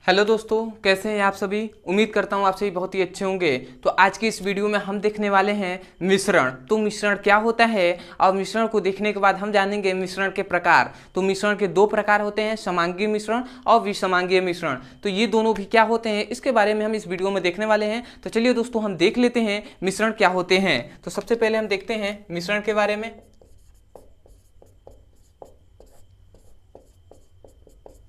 Hello दोस्तों, कैसे हैं आप सभी। उम्मीद करता हूँ आप सभी बहुत ही अच्छे होंगे। तो आज की इस वीडियो में हम देखने वाले हैं मिश्रण। तो मिश्रण क्या होता है और मिश्रण को देखने के बाद हम जानेंगे मिश्रण के प्रकार। तो मिश्रण के दो प्रकार होते हैं, समांगीय मिश्रण और विसमांगीय मिश्रण। तो ये दोनों भी क्या होते हैं इसके बारे में हम इस वीडियो में देखने वाले हैं। तो चलिए दोस्तों हम देख लेते हैं मिश्रण क्या होते हैं। तो सबसे पहले हम देखते हैं मिश्रण के बारे में।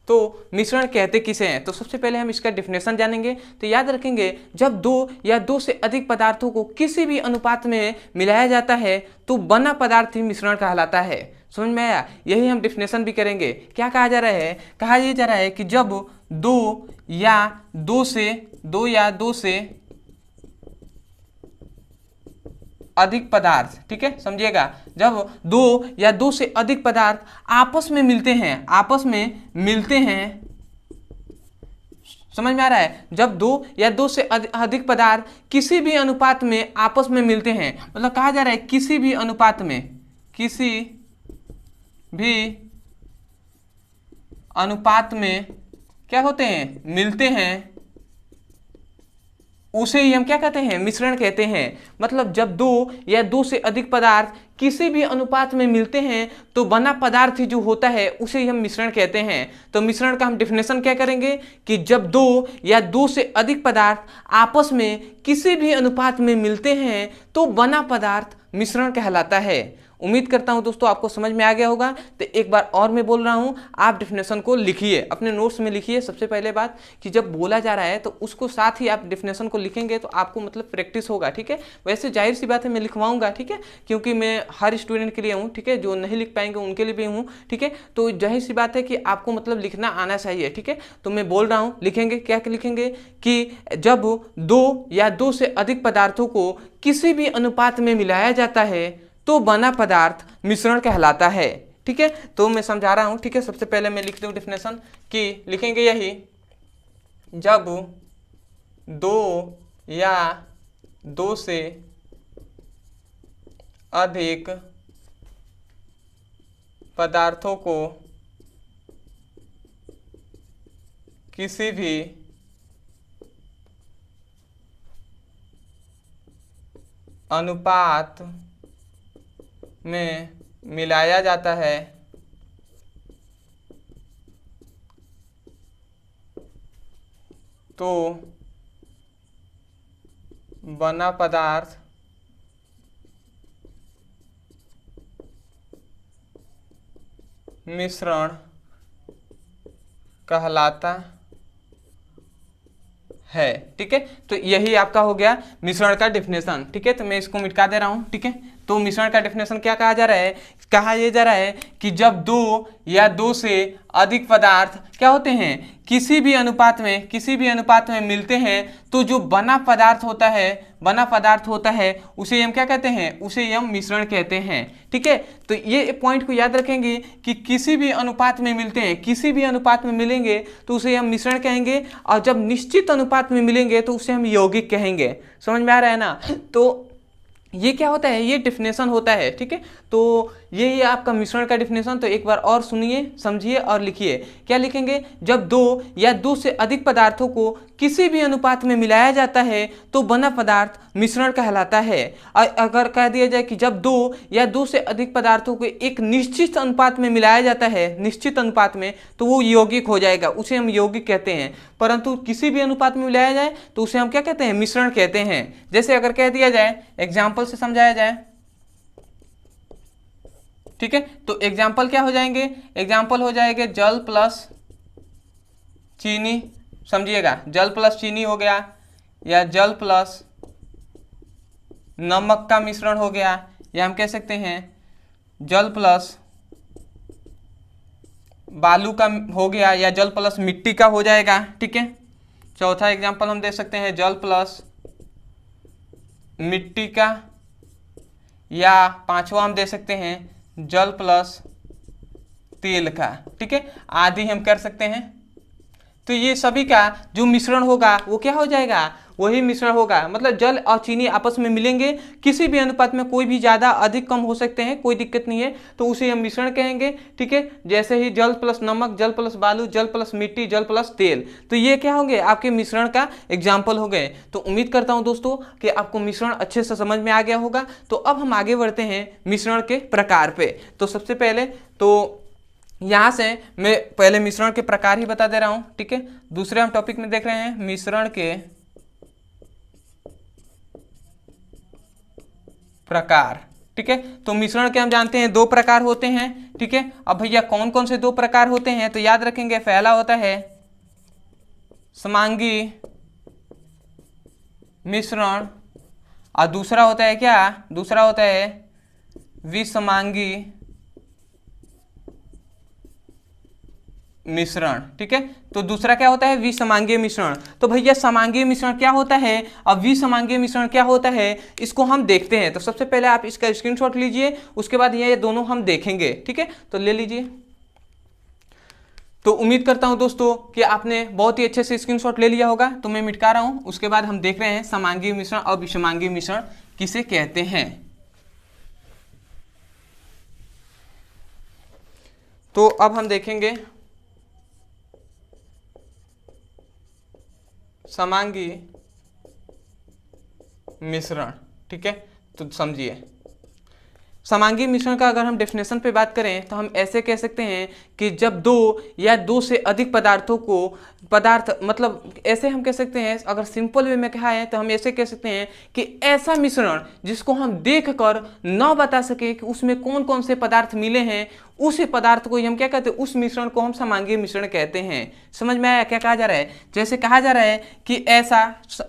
तो मिश्रण कहते किसे हैं, तो सबसे पहले हम इसका डिफिनेशन जानेंगे। तो याद रखेंगे, जब दो या दो से अधिक पदार्थों को किसी भी अनुपात में मिलाया जाता है तो बना पदार्थ ही मिश्रण कहलाता है। समझ में आया। यही हम डिफिनेशन भी करेंगे। क्या कहा जा रहा है, कहा यह जा रहा है कि जब दो या दो से अधिक पदार्थ, ठीक है समझिएगा, जब दो या दो से अधिक पदार्थ आपस में मिलते हैं, समझ में आ रहा है। जब दो या दो से अधिक पदार्थ किसी भी अनुपात में आपस में मिलते हैं, मतलब कहा जा रहा है किसी भी अनुपात में क्या होते हैं, मिलते हैं, उसे ही हम क्या कहते हैं, मिश्रण कहते हैं। मतलब जब दो या दो से अधिक पदार्थ किसी भी अनुपात में मिलते हैं तो बना पदार्थ ही जो होता है उसे ही हम मिश्रण कहते हैं। तो मिश्रण का हम डिफिनेशन क्या करेंगे कि जब दो या दो से अधिक पदार्थ आपस में किसी भी अनुपात में मिलते हैं तो बना पदार्थ मिश्रण कहलाता है। उम्मीद करता हूं दोस्तों आपको समझ में आ गया होगा। तो एक बार और मैं बोल रहा हूं, आप डिफिनेशन को लिखिए, अपने नोट्स में लिखिए। सबसे पहले बात कि जब बोला जा रहा है तो उसको साथ ही आप डिफिनेशन को लिखेंगे तो आपको मतलब प्रैक्टिस होगा, ठीक है। वैसे जाहिर सी बात है मैं लिखवाऊंगा, ठीक है, क्योंकि मैं हर स्टूडेंट के लिए हूँ, ठीक है, जो नहीं लिख पाएंगे उनके लिए भी हूँ, ठीक है। तो जाहिर सी बात है कि आपको मतलब लिखना आना चाहिए, ठीक है। तो मैं बोल रहा हूँ लिखेंगे, क्या लिखेंगे कि जब दो या दो से अधिक पदार्थों को किसी भी अनुपात में मिलाया जाता है तो बना पदार्थ मिश्रण कहलाता है, ठीक है। तो मैं समझा रहा हूं, ठीक है। सबसे पहले मैं लिख दूं डिफिनेशन कि लिखेंगे यही, जब दो या दो से अधिक पदार्थों को किसी भी अनुपात में मिलाया जाता है तो बना पदार्थ मिश्रण कहलाता है, ठीक है। तो यही आपका हो गया मिश्रण का डिफिनेशन, ठीक है। तो मैं इसको मिटा दे रहा हूं, ठीक है। तो मिश्रण का डिफिनेशन क्या कहा जा रहा है, कहा यह जा रहा है कि जब दो या दो से अधिक पदार्थ क्या होते हैं, किसी भी अनुपात में मिलते हैं तो जो बना पदार्थ होता है उसे हम क्या कहते हैं, उसे हम मिश्रण कहते हैं, ठीक है। तो ये पॉइंट को याद रखेंगे कि किसी भी अनुपात में मिलते हैं, किसी भी अनुपात में मिलेंगे तो उसे हम मिश्रण कहेंगे, और जब निश्चित अनुपात में मिलेंगे तो उसे हम यौगिक कहेंगे। समझ में आ रहा है ना। तो ये क्या होता है, ये डिफिनेशन होता है, ठीक है। तो ये आपका मिश्रण का डिफिनेशन। तो एक बार और सुनिए, समझिए और लिखिए। क्या लिखेंगे, जब दो या दो से अधिक पदार्थों को किसी भी अनुपात में मिलाया जाता है तो बना पदार्थ मिश्रण कहलाता है। अगर कह दिया जाए कि जब दो या दो से अधिक पदार्थों को एक निश्चित अनुपात में मिलाया जाता है, निश्चित अनुपात में, तो वो यौगिक हो जाएगा, उसे हम यौगिक कहते हैं। परंतु किसी भी अनुपात में मिलाया जाए तो उसे हम क्या कहते हैं, मिश्रण कहते हैं। जैसे अगर कह दिया जाए, एग्जाम्पल से समझाया जाए, ठीक है। तो एग्जाम्पल क्या हो जाएंगे, एग्जाम्पल हो जाएंगे जल प्लस चीनी, समझिएगा, जल प्लस चीनी हो गया, या जल प्लस नमक का मिश्रण हो गया, या हम कह सकते हैं जल प्लस बालू का हो गया, या जल प्लस मिट्टी का हो जाएगा, ठीक है। चौथा एग्जाम्पल हम दे सकते हैं जल प्लस मिट्टी का, या पांचवा हम दे सकते हैं जल प्लस तेल का, ठीक है। आदि हम कर सकते हैं। तो ये सभी का जो मिश्रण होगा वो क्या हो जाएगा, वही मिश्रण होगा। मतलब जल और चीनी आपस में मिलेंगे, किसी भी अनुपात में, कोई भी ज़्यादा अधिक कम हो सकते हैं, कोई दिक्कत नहीं है, तो उसे हम मिश्रण कहेंगे। ठीक है, जैसे ही जल प्लस नमक, जल प्लस बालू, जल प्लस मिट्टी, जल प्लस तेल, तो ये क्या होंगे, आपके मिश्रण का एग्जाम्पल हो गए। तो उम्मीद करता हूँ दोस्तों कि आपको मिश्रण अच्छे से समझ में आ गया होगा। तो अब हम आगे बढ़ते हैं मिश्रण के प्रकार पे। तो सबसे पहले तो यहाँ से मैं पहले मिश्रण के प्रकार ही बता दे रहा हूँ। ठीक है, दूसरे हम टॉपिक में देख रहे हैं मिश्रण के प्रकार। ठीक है, तो मिश्रण के हम जानते हैं 2 प्रकार होते हैं। ठीक है, अब भैया कौन कौन से 2 प्रकार होते हैं, तो याद रखेंगे, पहला होता है समांगी मिश्रण और दूसरा होता है क्या, दूसरा होता है विसमांगी मिश्रण। ठीक है, तो दूसरा क्या होता है, विसमांगीय मिश्रण। तो भैया समांगीय मिश्रण क्या होता है और विसमांगीय मिश्रण क्या होता है, इसको हम देखते हैं। तो सबसे पहले आप इसका स्क्रीनशॉट लीजिए, उसके बाद ये दोनों हम देखेंगे। ठीक है, तो ले लीजिए। तो उम्मीद करता हूं दोस्तों कि आपने बहुत ही अच्छे से स्क्रीनशॉट ले लिया होगा। तो मैं मिटका रहा हूं, उसके बाद हम देख रहे हैं समांगीय मिश्रण और विषमांगीय मिश्रण किसे कहते हैं। तो अब हम देखेंगे समांगी मिश्रण। ठीक है, तो समझिए, समांगी मिश्रण का अगर हम डेफिनेशन पे बात करें तो हम ऐसे कह सकते हैं कि जब 2 या 2 से अधिक पदार्थों को, पदार्थ मतलब ऐसे हम कह सकते हैं, अगर सिंपल वे में कहा है तो हम ऐसे कह सकते हैं कि ऐसा मिश्रण जिसको हम देखकर न बता सके कि उसमें कौन कौन से पदार्थ मिले हैं, उस पदार्थ को हम क्या कहते हैं, उस मिश्रण को हम समांगीय मिश्रण कहते हैं। समझ में आया क्या कहा जा रहा है? जैसे कहा जा रहा है कि ऐसा,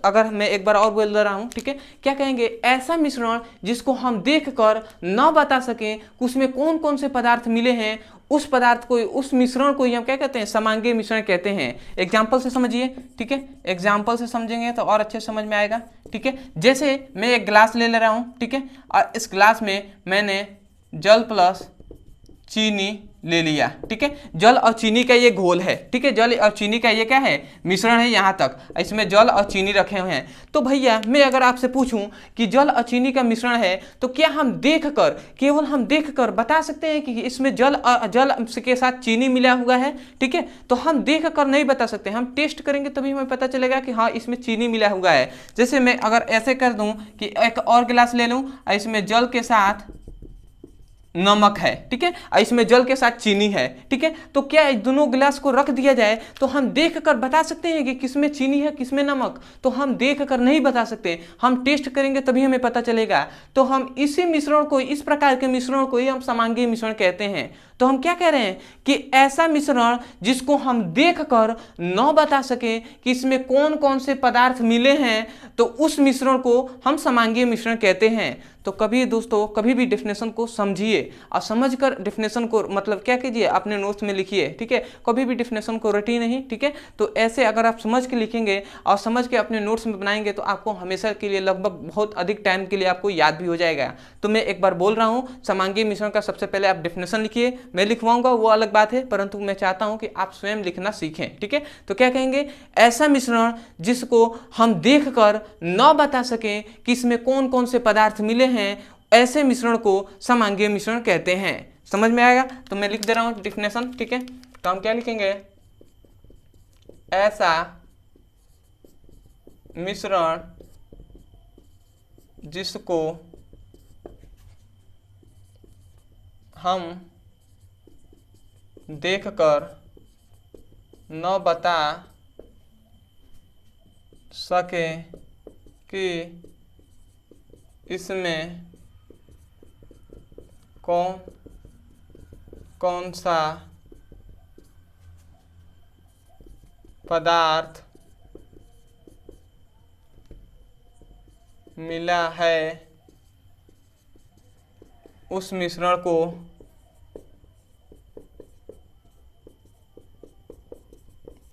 अगर मैं एक बार और बोल रहा हूं, ठीक है, क्या कहेंगे, ऐसा मिश्रण जिसको हम देखकर न बता सकें उसमें कौन कौन से पदार्थ मिले हैं, उस पदार्थ को, उस मिश्रण को ही हम क्या कहते हैं, समांगीय मिश्रण कहते हैं। एग्जाम्पल से समझिए। ठीक है, एग्जाम्पल से समझेंगे तो और अच्छे समझ में आएगा। ठीक है, जैसे मैं एक गिलास ले रहा हूं, ठीक है, और इस गिलास में मैंने जल प्लस चीनी ले लिया। ठीक है, जल और चीनी का ये घोल है। ठीक है, जल और चीनी का ये क्या है, मिश्रण है। यहाँ तक इसमें जल और चीनी रखे हुए हैं। तो भैया मैं अगर आपसे पूछूं कि जल और चीनी का मिश्रण है, तो क्या हम देखकर, केवल हम देखकर बता सकते हैं कि इसमें जल के साथ चीनी मिला हुआ है? ठीक है, तो हम देखकर नहीं बता सकते, हम टेस्ट करेंगे तभी हमें पता चलेगा कि हाँ इसमें चीनी मिला हुआ है। जैसे मैं अगर ऐसे कर दूं कि एक और गिलास ले लूं और इसमें जल के साथ नमक है, ठीक है, इसमें जल के साथ चीनी है। ठीक है, तो क्या दोनों गिलास को रख दिया जाए तो हम देखकर बता सकते हैं कि किसमें चीनी है किसमें नमक? तो हम देखकर नहीं बता सकते, हम टेस्ट करेंगे तभी हमें पता चलेगा। तो हम इसी मिश्रण को, इस प्रकार के मिश्रण को ही हम समांगीय मिश्रण कहते हैं। तो हम क्या कह रहे हैं कि ऐसा मिश्रण जिसको हम देखकर न बता सके कि इसमें कौन कौन से पदार्थ मिले हैं, तो उस मिश्रण को हम समांगीय मिश्रण कहते हैं। तो कभी दोस्तों, कभी भी डेफिनेशन को समझिए और समझकर डेफिनेशन को मतलब क्या कीजिए, अपने नोट्स में लिखिए। ठीक है, कभी भी डेफिनेशन को रटिए नहीं। ठीक है, तो ऐसे अगर आप समझ के लिखेंगे और समझ के अपने नोट्स में बनाएंगे तो आपको हमेशा के लिए, लगभग बहुत अधिक टाइम के लिए आपको याद भी हो जाएगा। तो मैं एक बार बोल रहा हूँ, समांगीय मिश्रण का सबसे पहले आप डेफिनेशन लिखिए। मैं लिखवाऊंगा वो अलग बात है, परंतु मैं चाहता हूं कि आप स्वयं लिखना सीखें। ठीक है, तो क्या कहेंगे, ऐसा मिश्रण जिसको हम देखकर न बता सकें कि इसमें कौन कौन से पदार्थ मिले हैं, ऐसे मिश्रण को समांगीय मिश्रण कहते हैं। समझ में आएगा? तो मैं लिख दे रहा हूं डेफिनेशन। ठीक है, तो हम क्या लिखेंगे, ऐसा मिश्रण जिसको हम देखकर न बता सके कि इसमें कौन कौन सा पदार्थ मिला है, उस मिश्रण को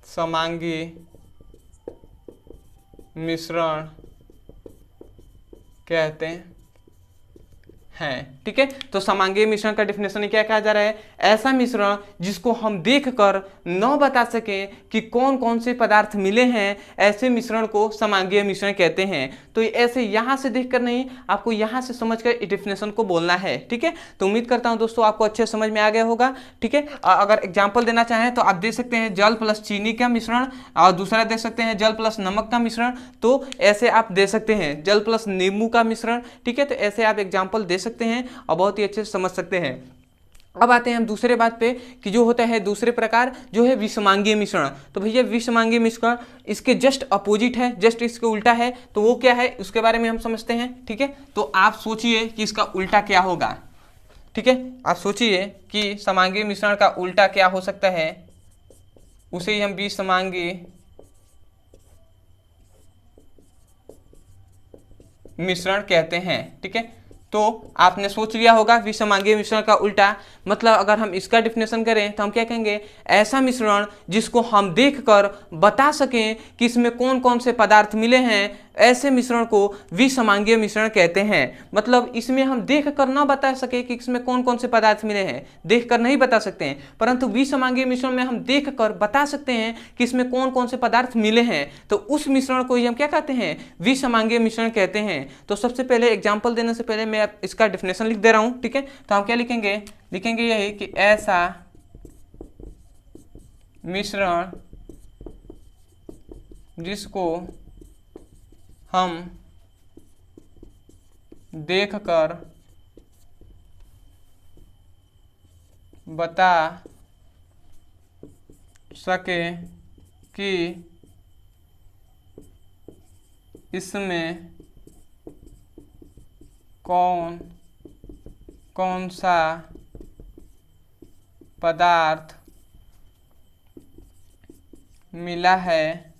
समांगीय मिश्रण कहते हैं। ठीक है, तो समांगीय मिश्रण का डेफिनेशन क्या कहा जा रहा है, ऐसा मिश्रण जिसको हम देखकर न बता सकें कि कौन कौन से पदार्थ मिले हैं, ऐसे मिश्रण को समांगीय मिश्रण कहते हैं। तो ऐसे यहां से देखकर नहीं, आपको यहां से समझकर डेफिनेशन को बोलना है। ठीक है, तो उम्मीद करता हूं दोस्तों आपको अच्छे समझ में आ गया होगा। ठीक है, अगर एग्जाम्पल देना चाहें तो आप दे सकते हैं जल प्लस चीनी का मिश्रण, और दूसरा दे सकते हैं जल प्लस नमक का मिश्रण। तो ऐसे आप दे सकते हैं जल प्लस नींबू का मिश्रण। ठीक है, तो ऐसे आप एग्जाम्पल दे सकते हैं और बहुत ही अच्छे से समझ सकते हैं। अब आते हैं हम दूसरे बात पे कि जो होता है दूसरे प्रकार जो है विषमांगीय मिश्रण। तो भैया विषमांगीय मिश्रण इसके जस्ट अपोजिट है, जस्ट इसके उल्टा है। तो वो क्या है उसके बारे में हम समझते हैं। ठीक है, तो आप सोचिए कि इसका उल्टा क्या होगा। ठीक है, आप सोचिए कि समांगीय मिश्रण का उल्टा क्या हो सकता है, उसे ही हम विषमांगीय मिश्रण कहते हैं। ठीक है, तो आपने सोच लिया होगा विषमांगीय मिश्रण का उल्टा मतलब अगर हम इसका डिफिनेशन करें तो हम क्या कहेंगे, ऐसा मिश्रण जिसको हम देखकर बता सकें कि इसमें कौन कौन से पदार्थ मिले हैं, ऐसे मिश्रण को विषमांगीय मिश्रण कहते हैं। मतलब इसमें हम देखकर ना बता सके कि इसमें कौन कौन से पदार्थ मिले हैं, देखकर नहीं बता सकते हैं, परंतु विषमांगीय मिश्रण में हम देखकर बता सकते हैं कि इसमें कौन कौन से पदार्थ मिले हैं। तो उस मिश्रण को ही हम क्या कहते हैं, विषमांगीय मिश्रण कहते हैं। तो सबसे पहले एग्जाम्पल देने से पहले मैं इसका डिफिनेशन लिख दे रहा हूं। ठीक है, तो हम क्या लिखेंगे, लिखेंगे यही कि ऐसा मिश्रण जिसको हम देखकर बता सके कि इसमें कौन कौन सा पदार्थ मिला है,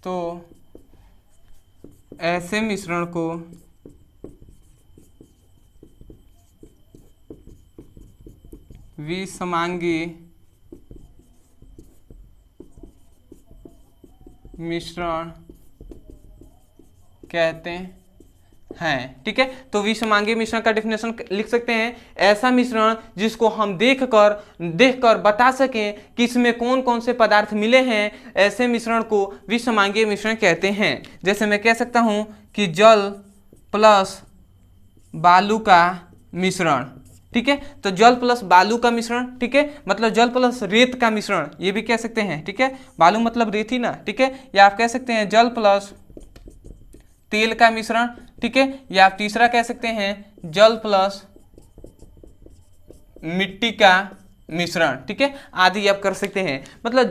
तो ऐसे मिश्रण को विषमांगीय मिश्रण कहते हैं। ठीक है, तो विषमांगीय मिश्रण का डेफिनेशन लिख सकते हैं, ऐसा मिश्रण जिसको हम देखकर बता सकें कि इसमें कौन कौन से पदार्थ मिले हैं, ऐसे मिश्रण को विषमांगीय मिश्रण कहते हैं। जैसे मैं कह सकता हूं कि जल प्लस बालू का मिश्रण। ठीक है, तो जल प्लस बालू का मिश्रण। ठीक है, मतलब जल प्लस रेत का मिश्रण, ये भी कह सकते हैं। ठीक है, बालू मतलब रेत ही ना। ठीक है, या आप कह सकते हैं जल प्लस तेल का मिश्रण। ठीक है, या आप तीसरा कह सकते हैं जल प्लस मिट्टी का मिश्रण। ठीक है, आदि आप कर सकते हैं। मतलब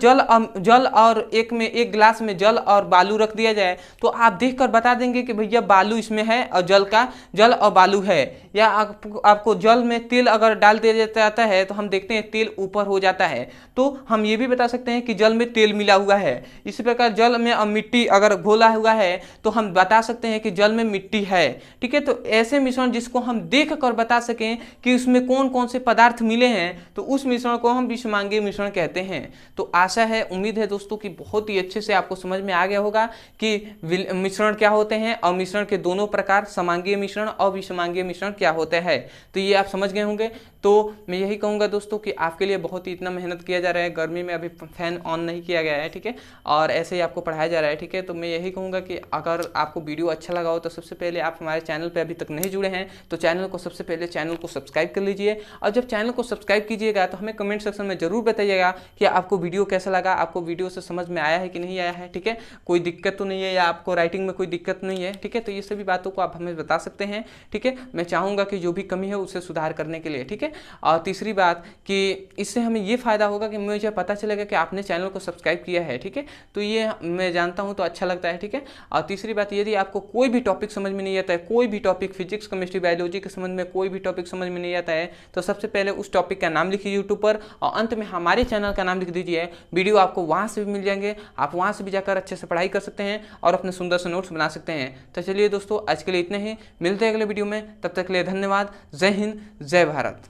जल और एक गिलास में जल और बालू रख दिया जाए तो आप देखकर बता देंगे कि भैया बालू इसमें है और जल और बालू है। या आपको जल में तेल अगर डाल दिया जाता है तो हम देखते हैं तेल ऊपर हो जाता है, तो हम ये भी बता सकते हैं कि जल में तेल मिला हुआ है। इसी प्रकार जल में मिट्टी अगर घोला हुआ है तो हम बता सकते हैं कि जल में मिट्टी है। ठीक है, तो ऐसे मिश्रण जिसको हम देख कर बता सकें कि उसमें कौन कौन से पदार्थ मिले हैं, तो उस मिश्रण को हम विषमांगीय मिश्रण कहते हैं। तो आशा है, उम्मीद है दोस्तों कि बहुत ही अच्छे से आपको समझ में आ गया होगा कि मिश्रण क्या होते हैं और मिश्रण के दोनों प्रकार समांगीय मिश्रण और विषमांगीय मिश्रण क्या होता है। तो ये आप समझ गए होंगे। तो मैं यही कहूँगा दोस्तों कि आपके लिए बहुत ही इतना मेहनत किया जा रहा है, गर्मी में अभी फैन ऑन नहीं किया गया है। ठीक है, और ऐसे ही आपको पढ़ाया जा रहा है। ठीक है, तो मैं यही कहूँगा कि अगर आपको वीडियो अच्छा लगा हो तो सबसे पहले आप हमारे चैनल पर अभी तक नहीं जुड़े हैं तो चैनल को सबसे पहले चैनल को सब्सक्राइब कर लीजिए। और जब चैनल को सब्सक्राइब कीजिएगा तो हमें कमेंट सेक्शन में जरूर बताइएगा कि आपको वीडियो कैसा लगा, आपको वीडियो से समझ में आया है कि नहीं आया है। ठीक है, कोई दिक्कत तो नहीं है या आपको राइटिंग में कोई दिक्कत नहीं है। ठीक है, तो ये सभी बातों को आप हमें बता सकते हैं। ठीक है, मैं चाहूँगा कि जो भी कमी है उसे सुधार करने के लिए। ठीक है, और तीसरी बात कि इससे हमें ये फायदा होगा कि मुझे पता चलेगा कि आपने चैनल को सब्सक्राइब किया है। ठीक है, तो ये मैं जानता हूँ तो अच्छा लगता है। ठीक है, और तीसरी बात, यदि आपको कोई भी टॉपिक समझ में नहीं आता है, कोई भी टॉपिक फिजिक्स केमिस्ट्री बायोलॉजी के संबंध में कोई भी टॉपिक समझ में नहीं आता है, तो सबसे पहले उस टॉपिक का नाम लिखिए यूट्यूब पर और अंत में हमारे चैनल का नाम लिख दीजिए। वीडियो आपको वहाँ से भी मिल जाएंगे, आप वहाँ से भी जाकर अच्छे से पढ़ाई कर सकते हैं और अपने सुंदर से नोट्स बना सकते हैं। तो चलिए दोस्तों, आज के लिए इतने ही, मिलते हैं अगले वीडियो में। तब तक के लिए धन्यवाद। जय हिंद, जय भारत।